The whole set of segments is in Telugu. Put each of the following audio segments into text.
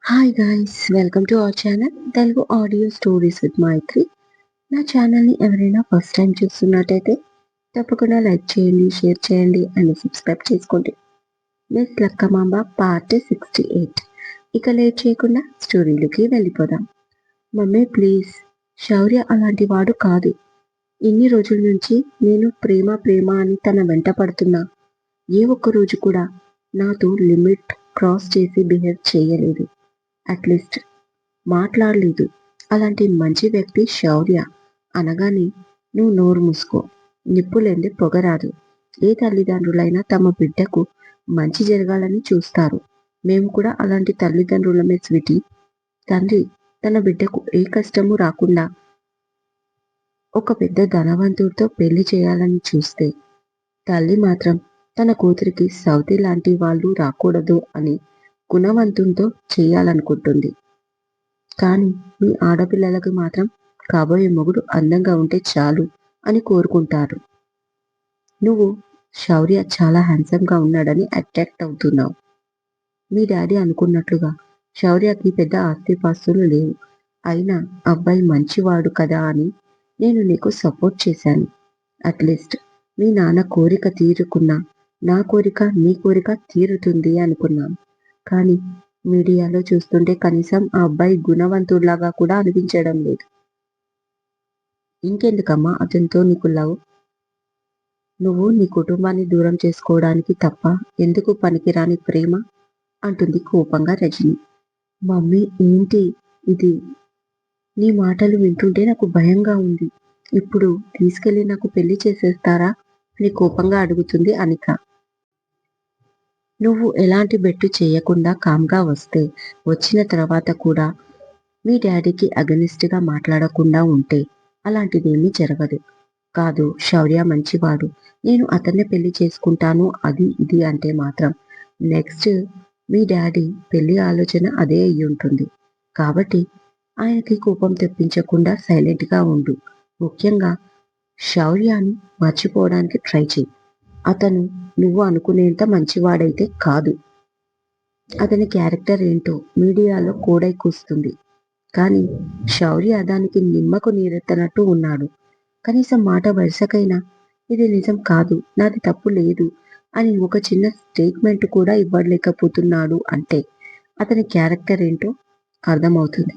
Hi guys, welcome to our channel Telugu audio stories with Maitri. నా ఛానల్ని ఎవరైనా ఫస్ట్ టైం చూస్తున్నట్టయితే తప్పకుండా లైక్ చేయండి, షేర్ చేయండి అండ్ సబ్స్క్రైబ్ చేసుకోండి. Miss Lakkamamba part 68. ఇక లేట్ చేయకుండా స్టోరీలోకి వెళ్ళిపోదాం. మమ్మీ ప్లీజ్, శౌర్య అలాంటి వాడు కాదు. ఇన్ని రోజుల నుంచి నేను ప్రేమ ప్రేమ అని తన వెంట పడుతున్నా. ఏ ఒక్క రోజు కూడా నాతో లిమిట్ క్రాస్ చేసి బిహేవ్ చేయలేదు. అట్లీస్ట్ మాట్లాడలేదు. అలాంటి మంచి వ్యక్తి శౌర్య అనగానే నువ్వు నోరు మూసుకో. నిప్పులేందే పొగరాదు. ఏ తల్లిదండ్రులైనా తమ బిడ్డకు మంచి జరగాలని చూస్తారు. మేము కూడా అలాంటి తల్లిదండ్రులమే స్వీటీ. తండ్రి తన బిడ్డకు ఏ కష్టము రాకుండా ఒక పెద్ద ధనవంతుడితో పెళ్లి చేయాలని చూస్తే, తల్లి మాత్రం తన కూతురికి సౌతి లాంటి వాళ్ళు రాకూడదు అని గుణవంతునితో చేయాలనుకుంటుంది. కానీ మీ ఆడపిల్లలకు మాత్రం కాబోయే మొగుడు అందంగా ఉంటే చాలు అని కోరుకుంటారు. నువ్వు శౌర్య చాలా హ్యాండ్సమ్‌గా ఉన్నాడని అట్రాక్ట్ అవుతున్నావు. మీ డాడీ అనుకున్నట్లుగా శౌర్యకి పెద్ద ఆస్తిపాస్తులు లేవు. అయినా అబ్బాయి మంచివాడు కదా అని నేను నీకు సపోర్ట్ చేశాను. అట్లీస్ట్ మీ నాన్న కోరిక తీరుకున్నా నా కోరిక నీ కోరిక తీరుతుంది అనుకున్నాను. కానీ మీడియాలో చూస్తుంటే కనీసం ఆ అబ్బాయి గుణవంతుడిలాగా కూడా అనిపించడం లేదు. ఇంకెందుకమ్మా అతనితో నీకు లవ్? నువ్వు నీ కుటుంబాన్ని దూరం చేసుకోవడానికి తప్ప ఎందుకు పనికిరాని ప్రేమ? అంటుంది కోపంగా రజని. మమ్మీ ఏంటి ఇది? నీ మాటలు వింటుంటే నాకు భయంగా ఉంది. ఇప్పుడు తీసుకెళ్లి నాకు పెళ్లి చేసేస్తారా అని కోపంగా అడుగుతుంది అనిక. నువ్వు ఎలాంటి బెట్టు చేయకుండా కామ్గా వస్తే, వచ్చిన తర్వాత కూడా మీ డాడీకి అగనిస్ట్‌గా మాట్లాడకుండా ఉంటే అలాంటిదేమీ జరగదు. కాదు, శౌర్య మంచివాడు. నేను అతన్నే పెళ్లి చేసుకుంటాను అది ఇది అంటే మాత్రం నెక్స్ట్ మీ డాడీ పెళ్లి ఆలోచన అదే అయ్యుంటుంది. కాబట్టి ఆయనకి కోపం తెప్పించకుండా సైలెంట్‌గా ఉండు. ముఖ్యంగా శౌర్యాన్ని మర్చిపోవడానికి ట్రై చెయి. అతను నువ్వు అనుకునేంత మంచివాడైతే కాదు. అతని క్యారెక్టర్ ఏంటో మీడియాలో కోడై కూస్తుంది. కానీ శౌర్య దానికి నిమ్మకు నీరెత్తనట్టు ఉన్నాడు. కనీసం మాట వరుసకైనా ఇది నిజం కాదు, నాది తప్పు లేదు అని ఒక చిన్న స్టేట్మెంట్ కూడా ఇవ్వలేకపోతున్నాడు అంటే అతని క్యారెక్టర్ ఏంటో అర్థమవుతుంది.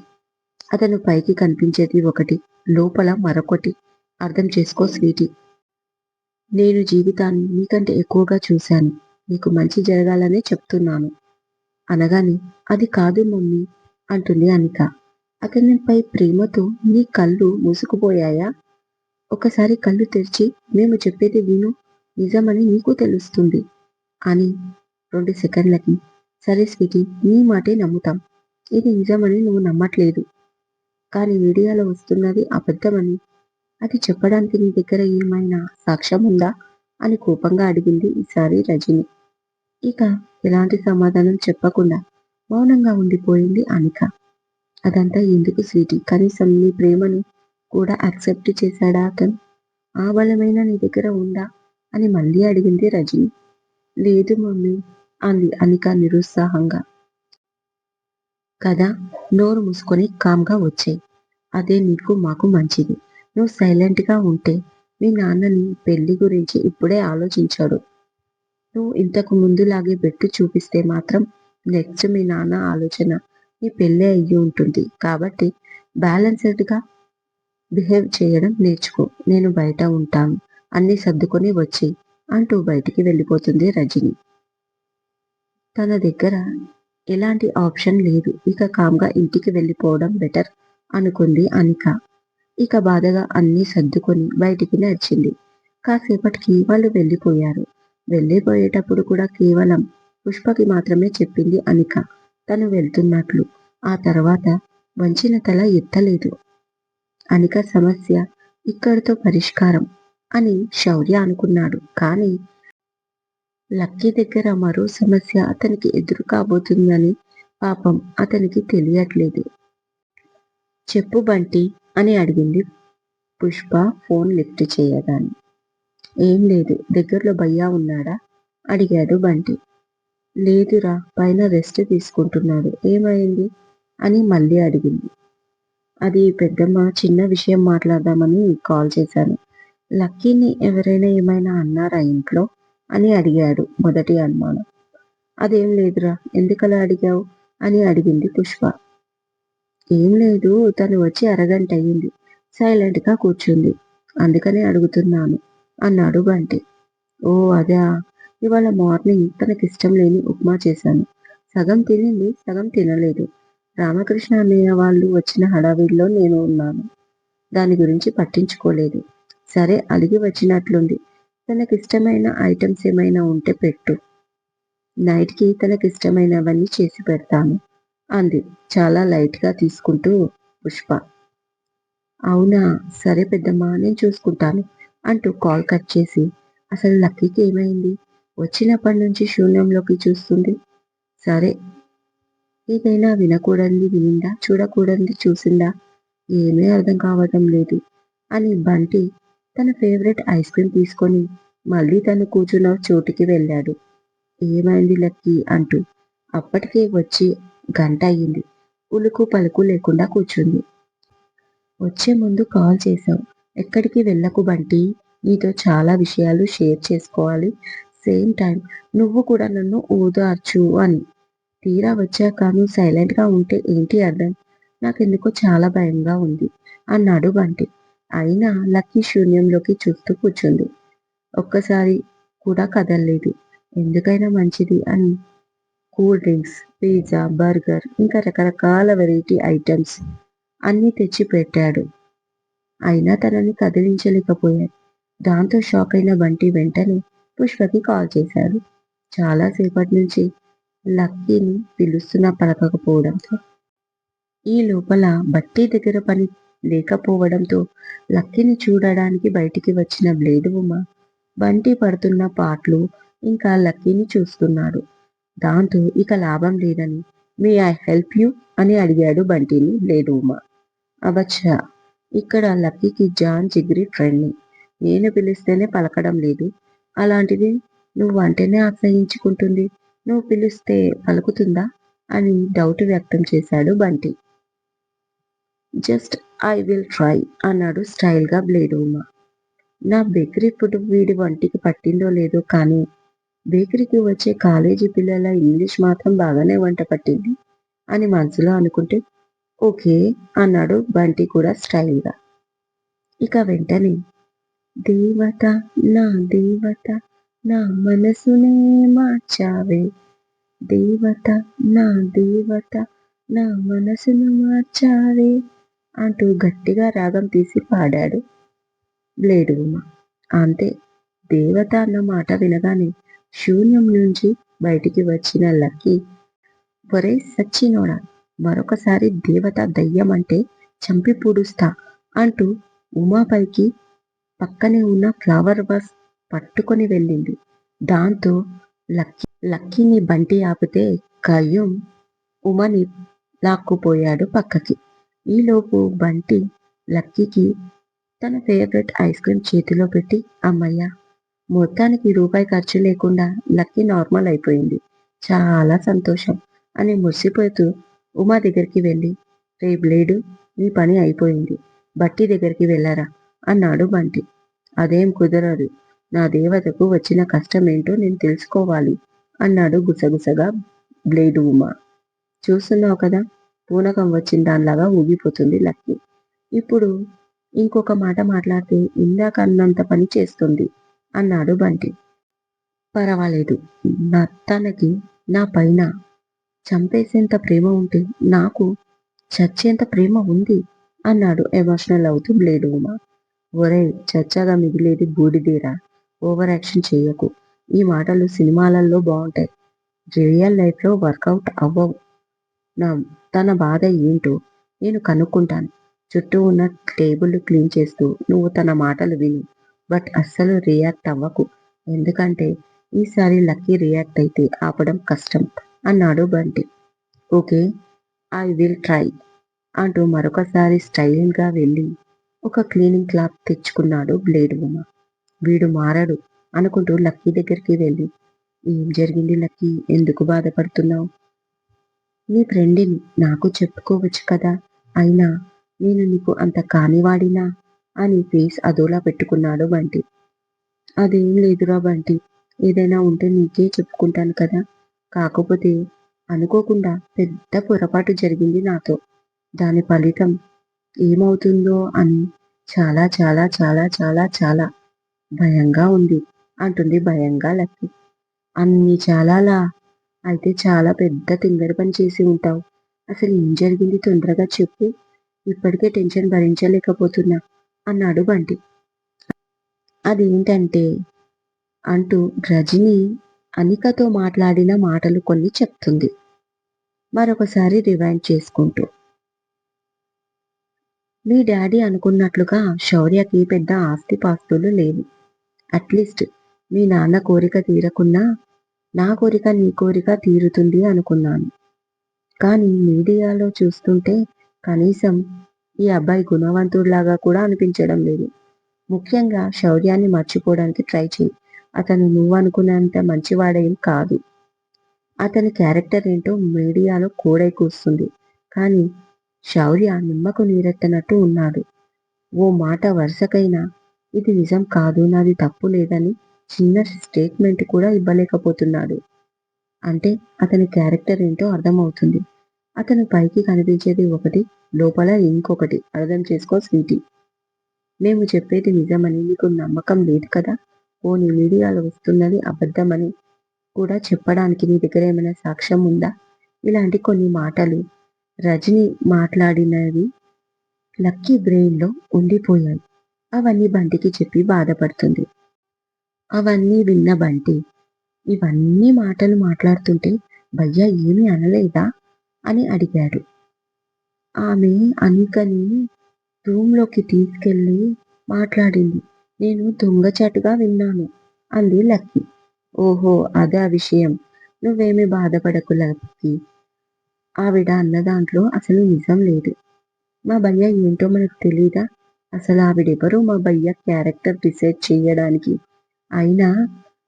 అతను పైకి కనిపించేది ఒకటి, లోపల మరొకటి. అర్థం చేసుకో స్వీటీ. నేను జీవితాన్ని నీకంటే ఎక్కువగా చూశాను. నీకు మంచి జరగాలనే చెప్తున్నాను అనగానే అది కాదు మమ్మీ అంటుంది అనిక. అతనిపై ప్రేమతో నీ కళ్ళు మూసుకుపోయాయా? ఒకసారి కళ్ళు తెరిచి మేము చెప్పేది విను, నిజమని నీకు తెలుస్తుంది అని 2 సెకండ్లకి సరే స్వీటీ, నీ మాటే నమ్ముతాం. ఇది నిజమని నువ్వు నమ్మట్లేదు. కానీ మీడియాలో వస్తున్నది అబద్ధమని. అది చెప్పడానికి నీ దగ్గర ఏమైనా సాక్ష్యం ఉందా అని కోపంగా అడిగింది ఈసారి రజని. ఇక ఎలాంటి సమాధానం చెప్పకుండా మౌనంగా ఉండిపోయింది అనిక. అదంతా ఎందుకు స్వీటీ, కనీసం నీ ప్రేమను కూడా యాక్సెప్ట్ చేశాడా అతను? ఆ బలమైనా నీ దగ్గర ఉందా అని మళ్ళీ అడిగింది రజని. లేదు మమ్మీ అంది అనిక నిరుత్సాహంగా. కదా, నోరు మూసుకొని కామ్గా వచ్చేయ్. అదే నీకు మాకు మంచిది. నువ్వు సైలెంట్గా ఉంటే మీ నాన్నని పెళ్లి గురించి ఇప్పుడే ఆలోచించాడు. నువ్వు ఇంతకు ముందులాగే బెట్టు చూపిస్తే మాత్రం నెక్స్ట్ మీ నాన్న ఆలోచన నీ పెళ్ళే అయ్యి ఉంటుంది. కాబట్టి బ్యాలెన్స్డ్‌గా బిహేవ్ చేయడం నేర్చుకో. నేను బయట ఉంటాను. అన్నీ సర్దుకొని వచ్చెయ్ అంటూ బయటికి వెళ్ళిపోతుంది రజని. తన దగ్గర ఎలాంటి ఆప్షన్ లేదు. ఇక కామ్‌గా ఇంటికి వెళ్ళిపోవడం బెటర్ అనుకుంది అనిక. ఇక బాధగా అన్నీ సర్దుకొని బయటికి నడిచింది. కాసేపటికి వాళ్ళు వెళ్ళిపోయారు. వెళ్ళిపోయేటప్పుడు కూడా కేవలం పుష్పకి మాత్రమే చెప్పింది అనిక తను వెళ్తున్నట్లు. ఆ తర్వాత వంచిన తల ఎత్తలేదు. అనిక సమస్య ఇక్కడితో పరిష్కారం అని శౌర్య అనుకున్నాడు. కానీ లక్కీ దగ్గర మరో సమస్య అతనికి ఎదురు కాబోతుందని పాపం అతనికి తెలియట్లేదు. చెప్పు బంటి అని అడిగింది పుష్ప ఫోన్ లిఫ్ట్ చేయగానే. ఏం లేదు, దగ్గరలో భయ్యా ఉన్నాడా? అడిగాడు బంటి. లేదురా, పైన రెస్ట్ తీసుకుంటున్నాడు. ఏమైంది అని మళ్ళీ అడిగింది. అది పెద్దమ్మ, చిన్న విషయం మాట్లాడదామని కాల్ చేశాను. లక్కీని ఎవరైనా ఏమైనా అన్నారా ఇంట్లో అని అడిగాడు మొదటి అనుమానం. అదేం లేదురా, ఎందుకలా అడిగావు అని అడిగింది పుష్ప. ఏం లేదు, తను వచ్చి అరగంట అయింది, సైలెంట్ గా కూర్చుంది, అందుకనే అడుగుతున్నాను అన్నాడు బంటి. ఓ అదా, ఇవాళ మార్నింగ్ తనకిష్టం లేని ఉప్మా చేశాను. సగం తినింది, సగం తినలేదు. రామకృష్ణ అన్నయ్య వాళ్ళు వచ్చిన హడావిడిలో నేను ఉన్నాను. దాని గురించి పట్టించుకోలేదు. సరే, అలిగి వచ్చినట్లుంది. తనకిష్టమైన ఐటమ్స్ ఏమైనా ఉంటే పెట్టు. నైట్‌కి తనకిష్టమైనవన్నీ చేసి పెడతాను అంది చాలా లైట్‌గా తీసుకుంటూ పుష్ప. అవునా, సరే పెద్దమ్మా, నేను చూసుకుంటాను అంటూ కాల్ కట్ చేసి, అసలు లక్కీకి ఏమైంది? వచ్చినప్పటి నుంచి శూన్యంలోకి చూస్తుంది. సరే, ఏదైనా వినకూడనిది వినిందా? చూడకూడనిది చూసిందా? ఏమీ అర్థం కావటం లేదు అని బంటి తన ఫేవరెట్ ఐస్ క్రీమ్ తీసుకొని మళ్ళీ తను కూర్చున్న చోటికి వెళ్ళాడు. ఏమైంది లక్కీ అంటూ అప్పటికే వచ్చి గంట అయ్యింది. ఉలుకు పలుకు లేకుండా కూర్చుంది. వచ్చే ముందు కాల్ చేశావు. ఎక్కడికి వెళ్ళకు బంటి. నీతో చాలా విషయాలు షేర్ చేసుకోవాలి. సేమ్ టైం నువ్వు కూడా నన్ను ఓదార్చు అని. తీరా వచ్చాక నువ్వు సైలెంట్‌గా ఉంటే ఏంటి అర్థం? నాకెందుకో చాలా భయంగా ఉంది అన్నాడు బంటి. అయినా లక్కీ శూన్యంలోకి చూస్తూ కూర్చుంది. ఒక్కసారి కూడా కదల్లేదు. ఎందుకైనా మంచిది అని కూల్ డ్రింక్స్, పిజ్జా, బర్గర్ ఇంకా రకరకాల వెరైటీ ఐటమ్స్ అన్నీ తెచ్చి పెట్టాడు. అయినా తనని కదిలించలేకపోయాడు. దాంతో షాక్ అయిన బంటి వెంటనే పుష్పకి కాల్ చేశాడు. చాలా సేపటి నుంచి లక్కీని పిలుస్తున్నా పలకకపోవడంతో, ఈ లోపల బట్టి దగ్గర పని లేకపోవడంతో లక్కీని చూడడానికి బయటికి వచ్చిన బ్లేడు ఉమ బంటి పడుతున్న పాట్లు ఇంకా లక్కీని చూస్తున్నాడు. దాంతో ఇక లాభం లేదని, మే ఐ హెల్ప్ యూ అని అడిగాడు బంటిని బ్లేడు ఉమ. అబ్బచ్చా, ఇక్కడ లక్కీకి జాన్ జిగ్రీ ఫ్రెండ్‌ని. నేను పిలిస్తేనే పలకడం లేదు. అలాంటిది నువ్వంటేనే అసహ్యించుకుంటుంది. నువ్వు పిలిస్తే పలుకుతుందా అని డౌట్ వ్యక్తం చేశాడు Bunty. Just I will try అన్నాడు స్టైల్‌గా బ్లేడు ఉమ. నా బేకరీ ఫుడ్ వీడి వంటికి పట్టిందో లేదో కానీ బేకరీకి వచ్చే కాలేజీ పిల్లల ఇంగ్లీష్ మాత్రం బాగానే వంట పట్టింది అని మనసులో అనుకుంటే, ఓకే అన్నాడు బంటి కూడా స్టైల్‌గా. ఇక వెంటనే దేవత, నా దేవత, నా మనసునే మార్చావే, దేవత, నా దేవత, నా మనసును మార్చావే అంటూ గట్టిగా రాగం తీసి పాడాడు బ్లేడు ఉమ. అంతే, దేవత అన్న మాట వినగానే శూన్యం నుంచి బయటికి వచ్చిన లక్కీ, ఒరేయ్ సచ్చినోడా, మరొకసారి దేవత దయ్యం అంటే చంపి పూడుస్తా అంటూ ఉమాపైకి పక్కనే ఉన్న ఫ్లవర్ వాస్ పట్టుకొని వెళ్ళింది. దాంతో లక్కీని బంటి ఆపితే కయ్యూమ్ ఉమని లాక్కుపోయాడు పక్కకి. ఈలోపు బంటి లక్కీకి తన ఫేవరెట్ ఐస్ క్రీమ్ చేతిలో పెట్టి, అమ్మయ్య, మొత్తానికి రూపాయి ఖర్చు లేకుండా లక్కీ నార్మల్ అయిపోయింది. చాలా సంతోషం అని మురిసిపోతూ ఉమా దగ్గరికి వెళ్ళి, రే బ్లేడు, నీ పని అయిపోయింది. బట్టి దగ్గరికి వెళ్ళరా అన్నాడు బంటి. అదేం కుదరదు. నా దేవతకు వచ్చిన కష్టమేంటో నేను తెలుసుకోవాలి అన్నాడు గుసగుసగా బ్లేడు ఉమ. చూస్తున్నావు కదా, పూనకం వచ్చిన దానిలాగా ఊగిపోతుంది లక్కీ. ఇప్పుడు ఇంకొక మాట మాట్లాడితే ఇందాక అన్నంత పని చేస్తుంది అన్నాడు బంటి. పర్వాలేదు, తనకి నా పైన చంపేసేంత ప్రేమ ఉంటే నాకు చచ్చేంత ప్రేమ ఉంది అన్నాడు ఎమోషనల్ అవుతూ బ్లేడు ఉమ. ఒరేయ్, చచ్చాగా మిగిలేది బూడిదేరా, ఓవర్ యాక్షన్ చెయ్యకు. ఈ మాటలు సినిమాలలో బాగుంటాయి, రియల్ లైఫ్లో వర్కౌట్ అవ్వవు. నా తన బాధ ఏంటో నేను కనుక్కుంటాను. చుట్టూ ఉన్న టేబుల్ క్లీన్ చేస్తూ నువ్వు తన మాటలు విను, బట్ అస్సలు రియాక్ట్ అవ్వకు. ఎందుకంటే ఈసారి లక్కీ రియాక్ట్ అయితే ఆపడం కష్టం అన్నాడు Bunty. Okay, I will try అంటూ మరొకసారి స్టైల్‌గా వెళ్ళి ఒక క్లీనింగ్ క్లాత్ తెచ్చుకున్నాడు బ్లేడు ఉమ. వీడు మారడు అనుకుంటూ లక్కీ దగ్గరికి వెళ్ళి, ఏం జరిగింది లక్కీ? ఎందుకు బాధపడుతున్నావు? నీ ఫ్రెండ్‌ని నాకు చెప్పుకోవచ్చు కదా! అయినా నేను నీకు అంత కానివాడినా? అని ఫేస్ అదోలా పెట్టుకున్నాడు బంటి. అదేం లేదురా బంటి. ఏదైనా ఉంటే నీకే చెప్పుకుంటాను కదా! కాకపోతే అనుకోకుండా పెద్ద పొరపాటు జరిగింది నాతో. దాని ఫలితం ఏమవుతుందో అని చాలా చాలా చాలా చాలా చాలా భయంగా ఉంది అంటుంది భయంగా లక్కీ. అన్ని చాలాలా? అయితే చాలా పెద్ద తింగరి పని చేసి ఉంటావు. అసలు ఏం జరిగింది తొందరగా చెప్పు. ఇప్పటికే టెన్షన్ భరించలేకపోతున్నా అన్నాడు బంటి. అదేంటంటే అంటూ రజని అనికతో మాట్లాడిన మాటలు కొన్ని చెప్తుంది. మరొకసారి రివైండ్ చేసుకుంటూ. మీ డాడీ అనుకున్నట్లుగా శౌర్యకి పెద్ద ఆస్తిపాస్తులు లేవు. అట్లీస్ట్ మీ నాన్న కోరిక తీరకున్నా నా కోరిక నీ కోరిక తీరుతుంది అనుకున్నాను. కానీ మీడియాలో చూస్తుంటే కనీసం ఈ అబ్బాయి గుణవంతుడిలాగా కూడా అనిపించడం లేదు. ముఖ్యంగా శౌర్యాన్ని మర్చిపోవడానికి ట్రై చెయ్యి. అతను నువ్వనుకున్నంత మంచివాడేం కాదు. అతని క్యారెక్టర్ ఏంటో మీడియాలో కోడై కూస్తుంది. కానీ శౌర్య నిమ్మకు నీరెత్తనట్టు ఉన్నాడు. ఓ మాట వరుసకైనా ఇది నిజం కాదు, నాది తప్పు లేదని చిన్న స్టేట్మెంట్ కూడా ఇవ్వలేకపోతున్నాడు. అంటే అతని క్యారెక్టర్ ఏంటో అర్థమవుతుంది. అతను పైకి కనిపించేది ఒకటి, లోపల ఇంకొకటి. అర్థం చేసుకో స్వీటీ. మేము చెప్పేది నిజమని నీకు నమ్మకం లేదు కదా! పోనీ మీడియాలో వస్తున్నది అబద్ధమని కూడా చెప్పడానికి నీ దగ్గర ఏమైనా సాక్ష్యం ఉందా? ఇలాంటి కొన్ని మాటలు రజని మాట్లాడినవి లక్కీ బ్రెయిన్‌లో ఉండిపోయాయి. అవన్నీ బంటికి చెప్పి బాధపడుతుంది. అవన్నీ విన్న బంటి, ఇవన్నీ మాటలు మాట్లాడుతుంటే భయ్యా ఏమీ అనలేదా? అని అడిగాడు. ఆమె అనికని రూమ్‌లోకి తీసుకెళ్ళి మాట్లాడింది. నేను దొంగచాటుగా విన్నాను అంది లక్కీ. ఓహో! అదా విషయం. నువ్వేమీ బాధపడకు లక్కీ. ఆవిడ అన్న దాంట్లో అసలు నిజం లేదు. మా భయ్య ఏంటో మనకు తెలీదా? అసలు ఆవిడెవరు మా భయ్య క్యారెక్టర్ డిసైడ్ చెయ్యడానికి? అయినా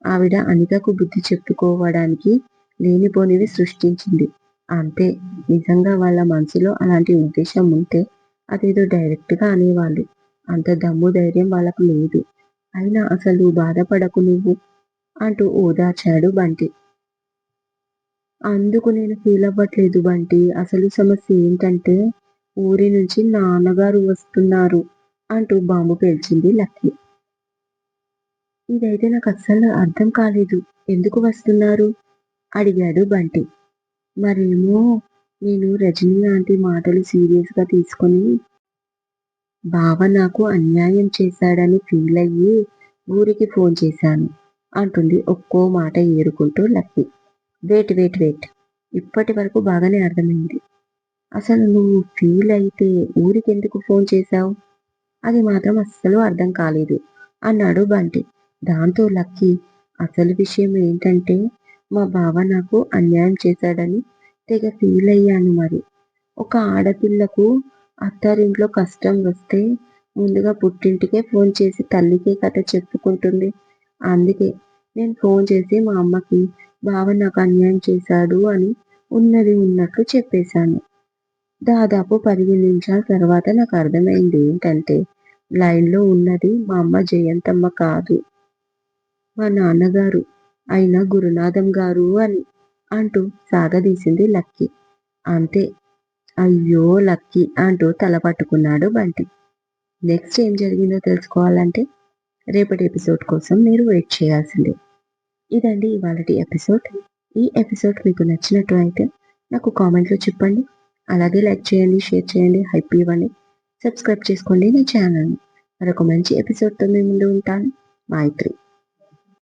ఆవిడ అనితకు బుద్ధి చెప్పుకోవడానికి లేనిపోనివి సృష్టించింది. అంతే. నిజంగా వాళ్ళ మనసులో అలాంటి ఉద్దేశం ఉంటే అదేదో డైరెక్ట్‌గా అనేవాళ్ళు. అంత దమ్ము ధైర్యం వాళ్ళకు లేదు. అయినా అసలు బాధపడకు నువ్వు అంటూ ఓదార్చాడు బంటి. అందుకు నేను ఫీలవ్వట్లేదు బంటి. అసలు సమస్య ఏంటంటే ఊరి నుంచి నాన్నగారు వస్తున్నారు అంటూ బాంబు పేల్చింది లక్కీ. ఇదైతే నాకస్సలు అర్థం కాలేదు. ఎందుకు వస్తున్నారు? అడిగాడు బంటి. మరేమో నేను రజనీ ఆంటీ మాటలు సీరియస్‌గా తీసుకొని బావ నాకు అన్యాయం చేశాడని ఫీలయ్యి ఊరికి ఫోన్ చేశాను అంటుంది ఒక్కో మాట ఏరుకుంటూ లక్కీ. వెయిట్. ఇప్పటి వరకు బాగానే అర్థమైంది. అసలు నువ్వు ఫీల్ అయితే ఊరికెందుకు ఫోన్ చేశావు? అది మాత్రం అస్సలు అర్థం కాలేదు అన్నాడు బంటి. దాంతో లక్కీ అసలు విషయం ఏంటంటే మా బావ నాకు అన్యాయం చేశాడని తెగ ఫీల్ అయ్యాను మరి. ఒక ఆడపిల్లకు అత్తారింట్లో కష్టం వస్తే ముందుగా పుట్టింటికే ఫోన్ చేసి తల్లికే కథ చెప్పుకుంటుంది. అందుకే నేను ఫోన్ చేసి మా అమ్మకి బావ నాకు అన్యాయం చేశాడు అని ఉన్నది ఉన్నట్లు చెప్పేశాను. దాదాపు 15 నిమిషాల తర్వాత నాకు అర్థమైంది ఏంటంటే లైన్‌లో ఉన్నది మా అమ్మ జయంతమ్మ కాదు, మా నాన్నగారు అయిన గురునాథం గారు అని అంటూ సాగదీసింది లక్కీ. అంతే. అయ్యో లక్కీ అంటూ తల పట్టుకున్నాడు బంటి. నెక్స్ట్ ఏం జరిగిందో తెలుసుకోవాలంటే రేపటి ఎపిసోడ్ కోసం మీరు వెయిట్ చేయాల్సిందే. ఇదండి ఇవాళటి ఎపిసోడ్. ఈ ఎపిసోడ్ మీకు నచ్చినట్టు అయితే నాకు కామెంట్‌లో చెప్పండి. అలాగే లైక్ చేయండి, షేర్ చేయండి, హైప్ ఇవ్వండి. సబ్స్క్రైబ్ చేసుకోండి నా ఛానల్‌ని. మరొక మంచి ఎపిసోడ్‌తో మీ ముందు ఉంటాను. మైత్రి.